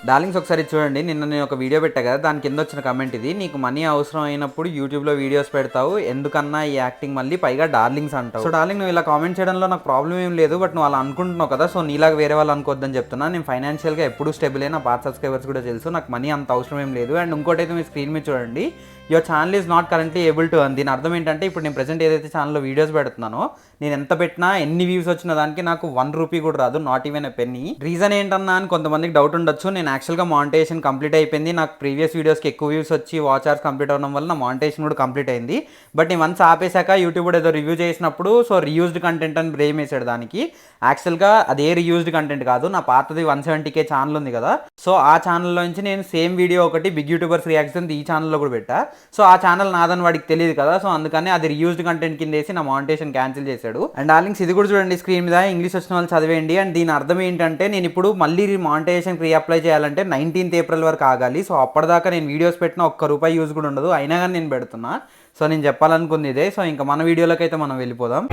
Darlings ఒకసారి చూడండి, నిన్న నేను ఒక వీడియో పెట్టా కదా, దాని కింద వచ్చిన కమెంట్ ఇది. నీకు మనీ అవసరం అయినప్పుడు యూట్యూబ్లో వీడియోస్ పెడతావు, ఎందుకన్నా ఈ యాక్టింగ్, మళ్ళీ పైగా డార్లింగ్స్ అంటావు. సో డార్లింగ్, నువ్వు ఇలా కామెంట్ చేయడంలో నాకు ప్రాబ్లం ఏం లేదు, బట్ నువ్వు అలా అనుకుంటున్నావు కదా. సో నీలాగా వేరే వాళ్ళు అనుకోవద్దని చెప్తున్నా. నేను ఫైనాన్షియల్గా ఎప్పుడు స్టేబుల్ అయినా, పాత సబ్స్క్రైబర్స్ కూడా తెలుసు, నాకు మనీ అంత అవసరం ఏం లేదు. అండ్ ఇంకోటైతే మీ స్క్రీన్ మీద చూడండి, your channel is not currently able to earn. దీని అర్థం ఏంటంటే, ఇప్పుడు నేను ప్రెసెంట్ ఏదైతే ఛానల్లో వీడియోస్ పెడుతున్నానో, నేను ఎంత పెట్టినా, ఎన్ని వ్యూస్ వచ్చిన దానికి నాకు 1 రూపీ కూడా రాదు, not even a Penney. Reason ఏంటన్నా అని కొంతమందికి డౌట్ ఉండొచ్చు. నేను యాక్చువల్గా మానిటైజేషన్ కంప్లీట్ అయిపోయింది, నాకు ప్రీవియస్ వీడియోస్కి ఎక్కువ వ్యూస్ వచ్చి వాచ్ అవర్స్ కంప్లీట్ అవ్వడం వల్ల నా మానిటైజేషన్ కూడా కంప్లీట్ అయింది. బట్ నేను వన్స్ ఆపేశాక యూట్యూబ్ కూడా ఏదో రివ్యూ చేసినప్పుడు, సో రీయూజ్డ్ కంటెంట్ అని బ్లేమ్ వేసాడు దానికి. యాక్చువల్గా అదే రీయూజ్డ్ కంటెంట్ కాదు, నా పాతది 170K ఛానల్ ఉంది కదా, సో ఆ ఛానల్లో నుంచి నేను సేమ్ వీడియో ఒకటి బిగ్ యూట్యూబర్స్ రియాక్షన్ ఈ ఛానల్లో కూడా పెట్టా. సో ఆ ఛానల్ నాదని వాడికి తెలియదు కదా, సో అందుకని అది రీయూజ్డ్ కంటెంట్ కింద వేసి నా మానిటైజేషన్ క్యాన్సిల్ చేశాడు. అండ్ డార్లింగ్స్, ఇది కూడా చూడండి స్క్రీన్ మీద, ఇంగ్లీష్ వచ్చిన వాళ్ళు చదివేయండి. అండ్ దీని అర్థం ఏంటంటే, నేను ఇప్పుడు మళ్ళీ మానిటైజేషన్ రీఅప్లై చేయాలంటే 19th ఏప్రిల్ వరకు ఆగాలి. సో అప్పటిదాకా నేను వీడియోస్ పెట్టిన ₹1 యూజ్ కూడా ఉండదు, అయినా కానీ నేను పెడుతున్నా. సో నేను చెప్పాలనుకుంది ఇదే. సో ఇంకా మన వీడియోలోకి అయితే మనం వెళ్ళిపోదాం.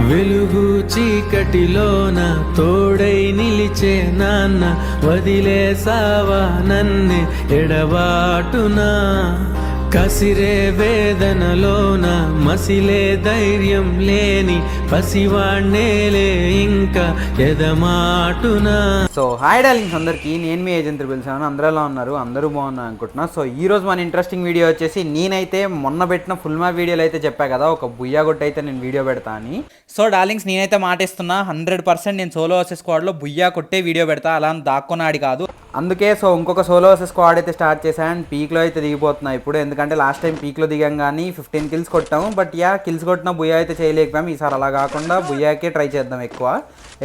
వెలుగు చీకటిలోన తోడై నిలిచే నాన్న, వదిలేసావా నన్నే ఎడబాటునా. కసిరే వేదనలోన మసిలే ధైర్యం లేని పసివాణ్ణేలే ఇంకా ఎదమాటునా. సో హాయ్ డార్లింగ్స్ అందరికీ, నేను మీ ఏజెంట్ పిలిచాను. అందరూ ఎలా ఉన్నారు? అందరూ బాగున్నారు అనుకుంటున్నా. సో ఈ రోజు మన ఇంట్రెస్టింగ్ వీడియో వచ్చేసి, నేనైతే మొన్న పెట్టిన ఫుల్ మ్యాప్ వీడియోలు అయితే చెప్పా కదా, ఒక బుయ్యా కొట్టి అయితే నేను వీడియో పెడతా అని. సో డార్లింగ్స్, నేనైతే మాటిస్తున్నా, 100% నేను సోలో వర్సెస్ స్క్వాడ్లో బుయ్యా కొట్టే వీడియో పెడతా, అలా దాక్కున్నాడు కాదు. అందుకే సో ఇంకొక సోలో వర్సెస్ స్క్వాడ్ అయితే స్టార్ట్ చేశాను. అండ్ పీక్లో అయితే దిగిపోతున్నా ఇప్పుడు, ఎందుకంటే లాస్ట్ టైం పీక్లో దిగాం కానీ 15 kills కొట్టాము. బట్ కిల్స్ కొట్టిన బుయ్యా అయితే చేయలేకపోయాం. ఈసారి అలా కాకుండా బుయ్యాకే ట్రై చేద్దాం ఎక్కువ.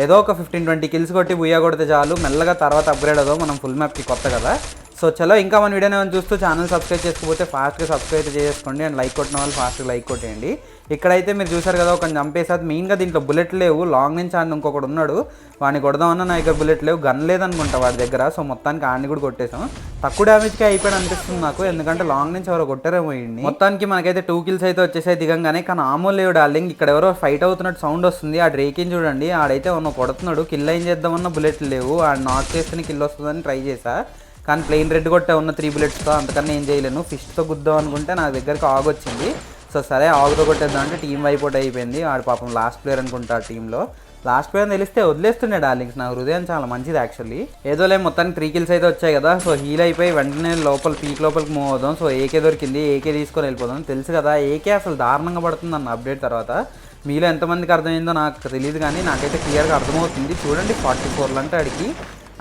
ఏదో ఒక 15-20 kills కొట్టి బుయ్యా కొడితే చాలు, మెల్లగా తర్వాత అప్గ్రేడ్ అవుదాం. మనం ఫుల్ మ్యాప్కి కొత్త కదా. సో చలో, ఇంకా మన వీడియోని ఏమైనా చూస్తూ ఛానల్ సబ్స్క్రైబ్ చేసుకోకపోతే ఫాస్ట్గా సబ్స్క్రైబ్ అయితే చేసుకోండి. అండ్ లైక్ కొట్టిన వాళ్ళు ఫాస్ట్గా లైక్ కొట్టేయండి. ఇక్కడైతే మీరు చూసారు కదా, ఒక చంపేసారి. మెయిన్గా దీంట్లో బుల్లెట్ లేవు, లాంగ్ నుంచి ఆడిని ఇంకొకటి ఉన్నాడు, వాడిని కొడదామన్నా నా దగ్గర బుల్లెట్ లేవు, గన్ లేదనుకుంటా వాడి దగ్గర. సో మొత్తానికి ఆడిని కూడా కొట్టేసాం. తక్కువ డ్యామేజ్కి అయిపోయాడు అనిపిస్తుంది నాకు, ఎందుకంటే లాంగ్ నుంచి ఎవరో కొట్టారేమో ఇండి. మొత్తానికి మనకైతే 2 kills అయితే వచ్చేసాయి దిగంగానే. కానీ ఆమో లేవు డార్లింగ్, ఇక్కడ ఎవరో ఫైట్ అవుతున్నట్టు సౌండ్ వస్తుంది. ఆ డ్రేకిని చూడండి, ఆడైతే ఉన్న కొడుతున్నాడు. కిల్ ఏం చేద్దామన్నా బుల్లెట్లు లేవు, ఆడు నాక్ చేస్తేనే కిల్ వస్తుందని ట్రై చేశా. కానీ ప్లెయిన్ రెడ్ కొట్టే ఉన్న 3 bulletsతో, అంతకన్నా ఏం చేయలేను. ఫిష్తో గుద్దాం అనుకుంటే నా దగ్గరికి ఆగొచ్చింది. సో సరే ఆగుతో కొట్టేద్దాం అంటే టీం వైపోట్ అయిపోయింది. ఆడు పాపం లాస్ట్ ప్లేయర్ అనుకుంటా టీంలో. లాస్ట్ ప్లేయర్ తెలిస్తే వదిలేస్తుండే డార్లింగ్స్. నా హృదయం చాలా మంచిది యాక్చువల్లీ. ఏదోలే, మొత్తానికి 3 kills అయితే వచ్చాయి కదా. సో హీల్ అయిపోయి వెంటనే పీక్ లోపలికి మూవ్ అవుదాం. సో ఏకే దొరికింది, ఏకే తీసుకొని వెళ్ళిపోదాం. తెలుసు కదా, ఏకే అసలు దారుణంగా పడుతుంది అన్న అప్డేట్ తర్వాత. మీలో ఎంతమందికి అర్థమైందో నాకు తెలియదు, కానీ నాకైతే క్లియర్గా అర్థమవుతుంది. చూడండి 44 అంటే అడిగి,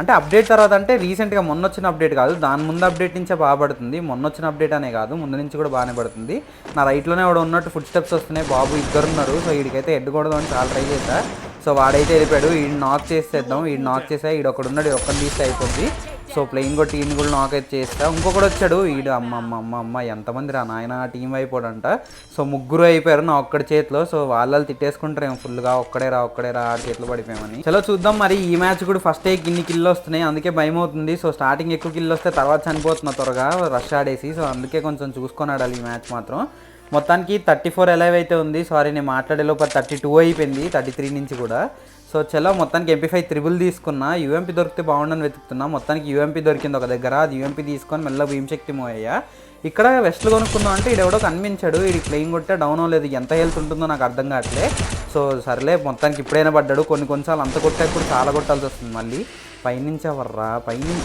అంటే అప్డేట్ తర్వాత అంటే రీసెంట్గా మొన్న వచ్చిన అప్డేట్ కాదు, దాని ముందు అప్డేట్ నుంచే బాగా పడుతుంది. మొన్న వచ్చిన అప్డేట్ అనే కాదు, ముందు నుంచి కూడా బాగానే పడుతుంది. నా రైట్లోనే వాడు ఉన్నట్టు ఫుడ్ స్టెప్స్ వస్తున్నాయి. బాబు ఇద్దరున్నారు. సో వీడికైతే ఎడ్డుకూడదు అని చాలా ట్రై చేశా. సో వాడైతే వెళ్ళిపోయాడు. వీడిని నాక్ చేసేద్దాం. వీడిని నాక్ చేసా, వీడు ఒకడు ఉన్నాడు, ఒక్కడిని తీస్తే అయిపోద్ది. సో ప్లెయిన్ కొట్టి ఈయన కూడా నాక్ అయితే చేస్తా. ఇంకొకటి వచ్చాడు, వీడు అమ్మ ఎంతమంది రా నాయన, టీం అయిపోడంట. సో 3 అయిపోయారు నా ఒక్కడి చేతిలో. సో వాళ్ళు తిట్టేసుకుంటారేమో ఫుల్గా, ఒక్కడే రా ఆడి చేతిలో పడిపోయామని. చలో చూద్దాం మరి. ఈ మ్యాచ్ కూడా ఫస్ట్ ఇన్ని కిల్లు వస్తున్నాయి, అందుకే భయం అవుతుంది. సో స్టార్టింగ్ ఎక్కువ కిల్లు వస్తే తర్వాత చనిపోతున్నా త్వరగా రష్ ఆడేసి. సో అందుకే కొంచెం చూసుకొని ఆడాలి ఈ మ్యాచ్ మాత్రం. మొత్తానికి 34 ఎలైవ్ అయితే ఉంది. సారీ, నేను మాట్లాడే లోపల 32 అయిపోయింది, 33 నుంచి కూడా. సో చలో, మొత్తానికి MP5 త్రిబుల్ తీసుకున్నా. UMP దొరికితే బాగుండని వెతుకుతున్నా. మొత్తానికి UMP దొరికింది ఒక దగ్గర, అది UMP తీసుకొని మెల్ల భీమశక్తి మూవ్ అయ్యా. ఇక్కడ వెస్ట్లు కొనుక్కుందాం అంటే ఈడెవడో కనిపించాడు. వీడికి ప్లేయింగ్ కొట్టే డౌన్ అవ్వలేదు, ఎంత హెల్త్ ఉంటుందో నాకు అర్థం కావట్లే. సో సర్లే, మొత్తానికి ఇప్పుడైనా పడ్డాడు. కొన్నిసార్లు అంత కొట్టాక కూడా చాలా కొట్టాల్సి వస్తుంది మళ్ళీ. పైనుంచి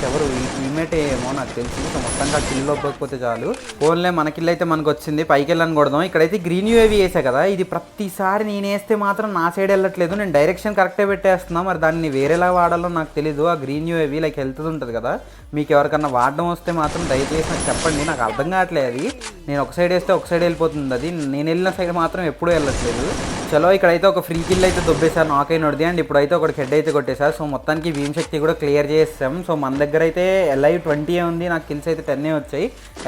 ఎవరు ఈ టీమేటే ఏమో నాకు తెలిసి. సో మొత్తంగా కిల్ అవ్వకపోతే చాలు. ఫోన్లే మన కిల్ అయితే మనకు వచ్చింది. పైకి వెళ్ళని కొడదాం. ఇక్కడైతే గ్రీన్ UAV వేసా కదా, ఇది ప్రతిసారి నేను వేస్తే మాత్రం నా సైడ్ వెళ్ళట్లేదు. నేను డైరెక్షన్ కరెక్టే పెట్టేస్తున్నా, మరి దాన్ని వేరేలా వాడాలో నాకు తెలీదు. ఆ గ్రీన్ UAV లైక్ హెల్త్ ఉంటుంది కదా, మీకు ఎవరికన్నా వాడడం వస్తే మాత్రం దయచేసి నాకు చెప్పండి, నాకు అర్థం కావట్లేదు. అది నేను ఒక సైడ్ వేస్తే ఒక సైడ్ వెళ్ళిపోతుంది, అది నేను వెళ్ళిన సైడ్ మాత్రం ఎప్పుడూ వెళ్ళట్లేదు. చలో, ఇక్కడైతే ఒక ఫ్రీ కిల్ అయితే దొబ్బేశారు నాక్ అయినోడిది. అండ్ ఇప్పుడైతే ఒకటి హెడ్ అయితే కొట్టేశారు. సో మొత్తానికి భీమశక్తి కూడా క్లియర్ చేసాం. సో మన దగ్గర అయితే LIV 20 ఉంది, నాకు కిల్స్ అయితే 10 వచ్చాయి.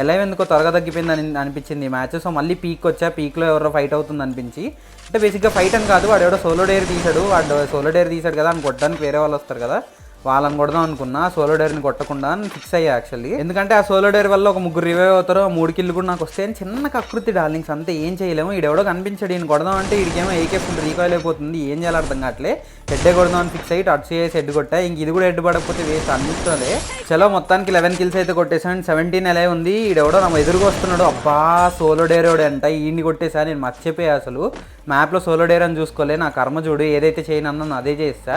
LIV ఎందుకో త్వరగా తగ్గిపోయింది అనిపించింది ఈ మ్యాచ్. సో మళ్ళీ పీక్ వచ్చా, పీక్లో ఎవరో ఫైట్ అవుతుంది అనిపించి. అంటే బేసిక్గా ఫైట్ అని కాదు, వాడు ఎవడో సోలో డేర్ తీసాడు కదా అని కొట్టడానికి వేరే వాళ్ళు వస్తారు కదా, వాళ్ళని కొడదాం అనుకున్నా, సోలో డైర్ని కొట్టకుండా ఫిక్స్ అయ్యా యాక్చువల్లీ. ఎందుకంటే ఆ సోలో డైర్ వల్ల ఒక 3 రివైవ్ అవుతారు, ఆ 3 కిల్లు కూడా నాకు వస్తాయని చిన్న కకృతి డార్లింగ్స్, అంతే ఏం చేయలేము. ఈడెవడో కనిపించాడు, ఈయన కొడదాం అంటే ఈడికేమో ఏకే ఫుల్ రీకాయిల్ అయిపోతుంది, ఏం చేయాలి అర్థం కావట్లే. హెడ్డే కొడదాం అని ఫిక్స్ అయ్యి టచ్ చేసి హెడ్ కొట్టా. ఇంక ఇది కూడా హెడ్ పడకపోతే వేస్ట్ అనిపిస్తుంది. చలో మొత్తానికి 11 కిల్స్ అయితే కొట్టేసాను, 17 ఎలా ఉంది. ఈడెవడో నా ఎదురుగా వస్తున్నాడు, అబ్బా సోలో డైరోడే అంట, ఈయన్ని కొట్టేసా. నేను మర్చిపోయా అసలు మ్యాప్లో సోలో డైర్ అని చూసుకోలే. నా కర్మ చూడు, ఏదైతే చేయనన్నాను అదే చేస్తా.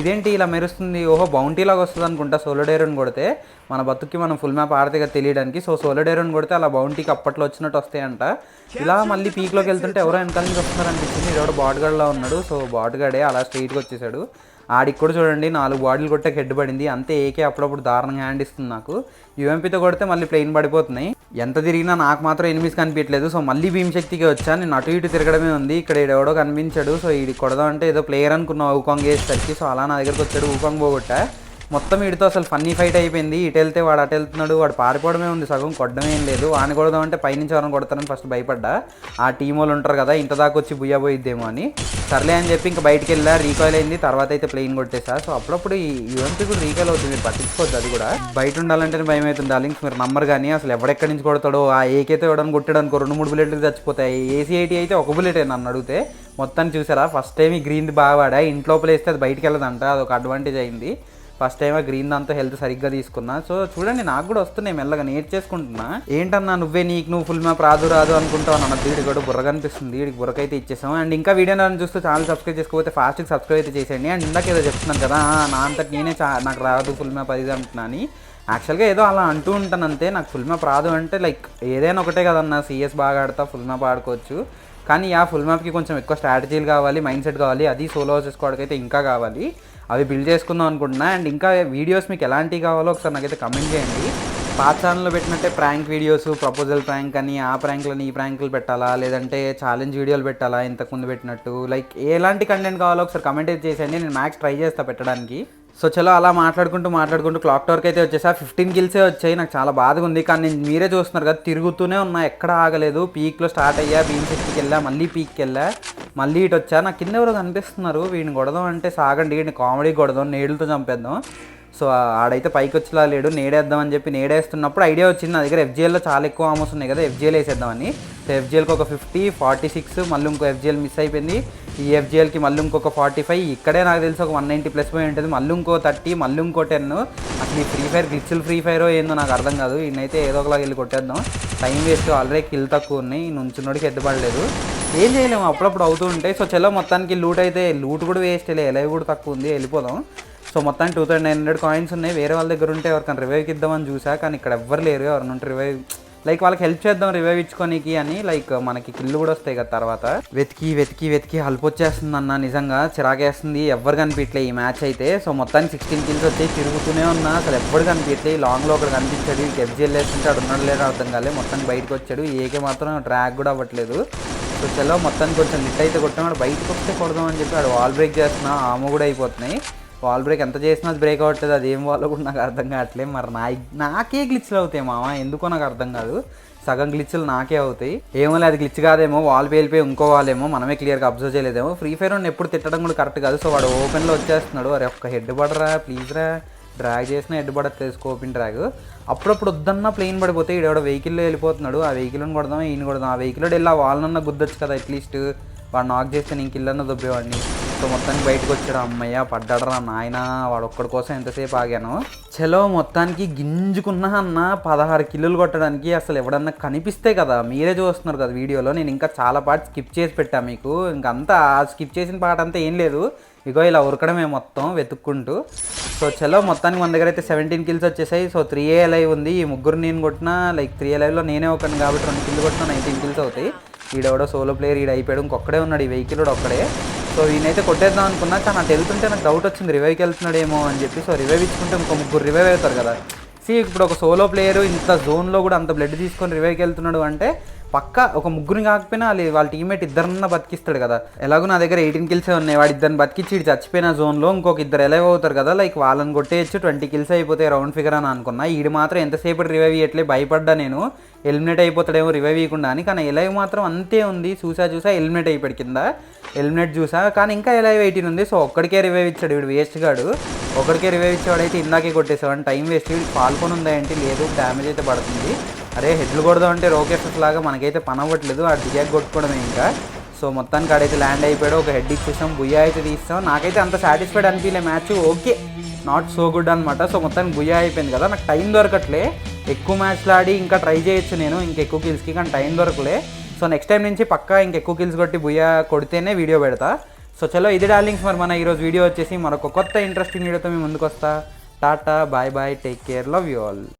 ఇదేంటి ఇలా మెరుస్తుంది, ఓహో బౌంటీ లాగా వస్తుంది అనుకుంటా సోలో డైరోని కొడితే. మన బతుక్కి మనం ఫుల్ మ్యాప్ ఆడితే కదా తెలియడానికి. సో సోలో డైరోని కొడితే అలా బౌంటీకి అప్పట్లో వచ్చినట్టు వస్తాయంట. ఇలా మళ్ళీ పీక్లోకి వెళ్తుంటే ఎవరో వెనకాల నుంచి వస్తున్నారు అనిపించింది. ఎవడో బాట్గాడ్లా ఉన్నాడు, సో బాట్గాడే అలా స్ట్రైట్గా వచ్చేసాడు. ఆడికి కూడా చూడండి 4 బాటిల్ కొట్టే హెడ్ పడింది, అంతే. ఏకే అప్పుడప్పుడు దారుణంగా హ్యాండ్ ఇస్తుంది నాకు. యూఎంపీతో కొడితే మళ్ళీ ప్లెయిన్ పడిపోతున్నాయి. ఎంత తిరిగినా నాకు మాత్రం ఎనిమిస్ కనిపించలేదు. సో మళ్ళీ భీమశక్తికి వచ్చా, నేను అటు ఇటు తిరగడమే ఉంది. ఇక్కడ ఎవడో కనిపించాడు, సో ఈడికి కొడదాం అంటే ఏదో ప్లేయర్ అనుకున్నా ఊకాంగ్ వేసేసరికి. సో అలా నా దగ్గరకు వచ్చాడు, ఊకాంగ్ పోగొట్టా. మొత్తం వీడితో అసలు ఫన్నీ ఫైట్ అయిపోయింది. ఇటు వెళ్తే వాడు అటు వెళ్తున్నాడు, వాడు పారిపోవడమే ఉంది, సగం కొట్టడమే ఏం లేదు. వాడిని కొడదాం అంటే పైనుంచి ఎవరైనా కొడతారని ఫస్ట్ భయపడ్డా. ఆ టీం వాళ్ళు ఉంటారు కదా, ఇంత దాకా వచ్చి బుయ్యా పోయిద్దేమో అని. సర్లే అని చెప్పి ఇంకా బయటికి వెళ్ళా, రీకాయిల్ అయింది. తర్వాత అయితే ప్లెయిన్ కొట్టేసా. సో అప్పుడప్పుడు ఈ యూఎంపీ కూడా రీకాయిల్ అవుతుంది, మీరు పట్టించుకోవద్దు. అది కూడా బయట ఉండాలంటేనే భయం అవుతుంది డార్లింగ్స్. మీరు నమ్మరు కానీ అసలు ఎవడెక్కడి నుంచి కొడతాడో. ఆ ఏకైతే ఎవడని కొట్టాడు అనుకో 2-3 బుల్లెట్లకు చచ్చిపోతాయి. AC-80 అయితే ఒక బుల్లెటే నన్ను అడిగితే. మొత్తాన్ని చూసారా, ఫస్ట్ టైం ఈ గ్రీన్ది బాగా వాడా. ఇంట్లో వేస్తే అది బయటికి వెళ్ళదంట, అదొక అడ్వాంటేజ్ అయింది. ఫస్ట్ టైం ఆ గ్రీన్ దాంతో హెల్త్ సరిగ్గా తీసుకున్నా. సో చూడండి నాకు కూడా వస్తున్నాయి, మెల్లగా నేర్చేసుకుంటున్నా. ఏంటన్నా నువ్వు ఫుల్ మ్యాప్ రాదు అనుకుంటావు అన్న. వీడికి కూడా బుర్ర కనిపిస్తుంది, వీడికి బుర్రకైతే ఇచ్చేసాం. అండ్ ఇంకా వీడియో చూస్తూ ఛానల్ సబ్స్క్రైబ్ చేసుకోకపోతే ఫాస్ట్గా సబ్స్క్రైబ్ అయితే చేసేయండి. అండ్ ఇందాక ఏదో చెప్తున్నాను కదా, నా అంతటి నేనే నాకు రాదు ఫుల్ మ్యాప్ అది అంటున్నా అని. యాక్చువల్గా ఏదో అలా అంటూ ఉంటాను అంతే. నాకు ఫుల్ మ్యాప్ రాదు అంటే లైక్ ఏదైనా ఒకటే కదన్నా, CS బాగా ఆడతా, ఫుల్ మ్యాప్ ఆడుకోవచ్చు. కానీ ఆ ఫుల్ మ్యాప్కి కొంచెం ఎక్కువ స్ట్రాటజీలు కావాలి, మైండ్ సెట్ కావాలి. అది సోలో చేసుకోవడానికి అయితే ఇంకా కావాలి. అవి బిల్డ్ చేసుకుందాం అనుకుంటున్నా. అండ్ ఇంకా వీడియోస్ మీకు ఎలాంటివి కావాలో ఒకసారి నాకైతే కమెంట్ చేయండి. పాత ఛానల్లో పెట్టినట్టే ప్రాంక్ వీడియోస్, ప్రపోజల్ ప్రాంక్ అని, ఆ ప్రాంక్లని ఈ ప్రాంకులు పెట్టాలా, లేదంటే ఛాలెంజ్ వీడియోలు పెట్టాలా ఇంతకుముందు పెట్టినట్టు, లైక్ ఎలాంటి కంటెంట్ కావాలో ఒకసారి కమెంట్ అయితే చేసేయండి. నేను మ్యాక్స్ ట్రై చేస్తా పెట్టడానికి. సో చలో అలా మాట్లాడుకుంటూ క్లాక్ టవర్కి అయితే వచ్చేసా. 15 కిల్సే వచ్చాయి, నాకు చాలా బాధగా ఉంది. కానీ నేను మీరే చూస్తున్నారు కదా, తిరుగుతూనే ఉన్నా, ఎక్కడ ఆగలేదు. పీక్లో స్టార్ట్ అయ్యా, భీమశక్తికి వెళ్ళా, మళ్ళీ పీక్కి వెళ్ళా, మళ్ళీ ఇటు వచ్చా. నాకు కింద ఎవరో కనిపిస్తున్నారు, వీడిని కొడదాం అంటే సాగండి, వీడిని కామెడీ కొడదాం, నేడులతో చంపేద్దాం. సో ఆడైతే పైకి వచ్చేలా లేడు, నేడేద్దామని చెప్పి నేడేస్తున్నప్పుడు ఐడియా వచ్చింది. నా దగ్గర FGLలో చాలా ఎక్కువ ఆమోస్ ఉన్నాయి కదా, FGL వేసేద్దామని. సో FGLకి ఒక 50, 46, మళ్ళీ ఇంకో FGL మిస్ అయిపోయింది. ఈ FGLకి మళ్ళీ ఇంకొక 45, ఇక్కడే నాకు తెలిసి ఒక 190 ప్లస్ పోయి ఉంటుంది. మళ్ళీ ఇంకో 30, మళ్ళీ ఇంకో 10. అసలు ఈ ఫ్రీ ఫైర్ గ్లిచ్లు ఫ్రీ ఫైరో ఏందో నాకు అర్థం కాదు. ఈయనైతే ఏదో ఒకలాగా వెళ్ళి కొట్టేద్దాం, టైం వేస్ట్. ఆల్రెడీ కిల్ తక్కువ ఉన్నాయి, నుంచున్నోడికి ఎద్దపడలేదు, ఏం చేయలేము, అప్పుడప్పుడు అవుతూ ఉంటాయి. సో చలో మొత్తానికి లూట్ కూడా వేస్ట్, లైవ్ కూడా తక్కువ ఉంది, వెళ్ళిపోదాం. సో మొత్తానికి 2900 కాయిన్స్ ఉన్నాయి. వేరే వాళ్ళ దగ్గర ఉంటే ఎవరికైనా రివైవ్కి ఇద్దామని చూసా, కానీ ఇక్కడ ఎవ్వరు లేరు. ఎవరైనా ఉంటే రివైవ్ లైక్ వాళ్ళకి హెల్ప్ చేద్దాం రివైవ్ ఇచ్చుకోనికి అని. లైక్ మనకి కిల్లు కూడా వస్తాయి కదా తర్వాత. వెతికి హల్పొచ్చేస్తుంది అన్న, నిజంగా చిరాకేస్తుంది. ఎవ్వరు కనిపించలే ఈ మ్యాచ్ అయితే. సో మొత్తానికి 16 కిల్స్ వచ్చాయి, తిరుగుతూనే ఉన్నా, అసలు ఎవ్వరు కనిపించలే. లాంగ్లో ఒకటి కనిపించాడు, FGL వేస్తుంటే అడు ఉన్నాడు లేదో అర్థం కాలే. మొత్తానికి బయటకు వచ్చాడు, ఏకే మాత్రం ట్రాక్ కూడా అవ్వట్లేదు. సో చలో మొత్తానికి కొంచెం లిట్ అయితే కొట్టాం. వాడు బయటకు వస్తే కొడదాం అని చెప్పి వాడు వాల్ బ్రేక్ చేస్తున్నా, ఆమె కూడా అయిపోతున్నాయి. వాల్ బ్రేక్ ఎంత చేసినా అది బ్రేక్ అవ్వట్లేదు, అది ఏం వాలో కూడా నాకు అర్థం కావట్లేదు. మరి నాకే గ్లిచ్లు అవుతాయి మామ, ఎందుకో నాకు అర్థం కాదు. సగం గ్లిచ్లు నాకే అవుతాయి. ఏమో అది గ్లిచ్ కాదేమో, వాల్ పేలిపోయి ఇంకో వాళ్ళేమో మనమే క్లియర్గా అబ్జర్వ్ చేయలేదేమో. ఫ్రీ ఫైర్ ఎప్పుడు తిట్టడం కూడా కరెక్ట్ కాదు. సో వాడు ఓపెన్లో వచ్చేస్తున్నాడు. అరే ఒక్క హెడ్ పడరా ప్లీజ్ రా, డ్రాగ్ చేసిన హెడ్ పడట్లేదు స్కోపిన్ డ్రాగ్. అప్పుడప్పుడు వద్దన్నా ప్లేన్ పడిపోతే ఈడెవడో వెహికల్లో వెళ్ళిపోతున్నాడు. ఆ వెహికల్ని కొడదాం, ఈయన కొడదాం. ఆ వెహికల్లో వెళ్ళి ఆ వాళ్ళనన్నా గుద్దొచ్చు కదా అట్లీస్ట్. వాడు నాక్ చేస్తే నేను కిల్లన్నా దొబ్బేవాడిని. సో మొత్తానికి బయటకు వచ్చాడు, అమ్మయ్య పడ్డాడరా నాయన, వాడు ఒక్కడి కోసం ఎంతసేపు ఆగాను. చలో మొత్తానికి గింజుకున్నా అన్న 16 కిల్లులు కొట్టడానికి. అసలు ఎవడన్నా కనిపిస్తే కదా, మీరే చూస్తున్నారు కదా వీడియోలో, నేను ఇంకా చాలా పార్ట్ స్కిప్ చేసి పెట్టా మీకు. ఇంకంతా స్కిప్ చేసిన పార్ట్ అంతా ఏం లేదు, ఇగో ఇలా ఉరకడమే మొత్తం వెతుక్కుంటూ. సో చలో మొత్తానికి మన దగ్గర అయితే 17 కిల్స్ వచ్చేసాయి. సో 3A లైవ్ ఉంది, ఈ ముగ్గురు నేను కొట్టినా, లైక్ 3A లైవ్లో నేనే ఒకని కాబట్టి 2 కిల్లు కొట్టినా 19 కిల్స్ అవుతాయి. ఈడెవడో సోలో ప్లేయర్, ఈడ అయిపోయాడు, ఇంకొక్కడే ఉన్నాడు ఈ వెహికల్ ఒక్కడే. సో ఈయనైతే కొట్టేద్దాం అనుకున్నా, కానీ అటు వెళ్తుంటే నాకు డౌట్ వచ్చింది రివైవ్కి వెళ్తున్నాడేమో అని చెప్పి. సో రివైవ్ ఇచ్చుకుంటే ఇంకో ముగ్గురు రివైవ్ అవుతారు కదా. ఇప్పుడు ఒక సోలో ప్లేయర్ ఇంత జోన్లో కూడా అంత బ్లడ్ తీసుకొని రివైవ్కి వెళ్తున్నాడు అంటే పక్క ఒక ముగ్గురిని కాకపోయినా వాళ్ళ టీమ్మేట్ ఇద్దరన్నా బతికిస్తాడు కదా. ఎలాగో నా దగ్గర 18 కిల్సే ఉన్నాయి, వాడు ఇద్దరిని బతికిచ్చి ఇటు చచ్చిపోయిన జోన్లో ఇంకొక ఇద్దరు ఎలైవ్ అవుతారు కదా, లైక్ వాళ్ళని కొట్టేయచ్చు, 20 కిల్స్ అయిపోతాయి రౌండ్ ఫిగర్ అని అనుకున్నా. ఈడు మాత్రం ఎంతసేపు రివైవ్ ఇవ్వట్లే, భయపడ్డా నేను ఎలిమినేట్ అయిపోతాడేమో రివైవ్ ఇవ్వకుండా అని. కానీ ఎలైవ్ మాత్రం అంతే ఉంది, చూసా ఎలిమినేట్ అయిపోయాడు కింద, ఎలిమినేట్ చూసా. కానీ ఇంకా ఎలైవ్ 18 ఉంది. సో ఒక్కడికే రివైవ్ ఇచ్చాడు వీడు వేస్ట్ గాడు. ఒకడికే రివైవ్ ఇచ్చేవాడైతే ఇందాకే కొట్టేసేవాడిని. Time waste. పాల్కొని ఉందా ఏంటి? లేదు, డ్యామేజ్ అయితే పడుతుంది. అరే హెడ్లు కొడదాం అంటే రోకెట్స్ లాగా మనకైతే పని అవ్వట్లేదు. ఆ డిజాక్ కొట్టుకోవడమే ఇంకా. సో మొత్తానికి ఆడైతే ల్యాండ్ అయిపోయాడు. ఒక హెడ్ ఇచ్చేసాం, బుయ్యా అయితే తీస్తాం. నాకైతే అంత సాటిస్ఫైడ్ అనిపించలే match. Okay, not so good అనమాట. సో మొత్తానికి బుయ్యా అయిపోయింది కదా. నాకు టైం దొరకట్లే. ఎక్కువ మ్యాచ్లు ఆడి ఇంకా ట్రై చేయొచ్చు నేను ఇంకెక్కువ కిల్స్కి, కానీ టైం దొరకలే. సో నెక్స్ట్ టైం నుంచి పక్కా ఇంకెక్కువ కిల్స్ కొట్టి బుయ్యా కొడితేనే వీడియో పెడతా. సో చలో ఇది డార్లింగ్స్, మరి మన ఈరోజు వీడియో వచ్చేసి మరొక కొత్త ఇంట్రెస్టింగ్ వీడియోతో మేము ముందుకు వస్తా. Tata, bye bye, take care, love you all.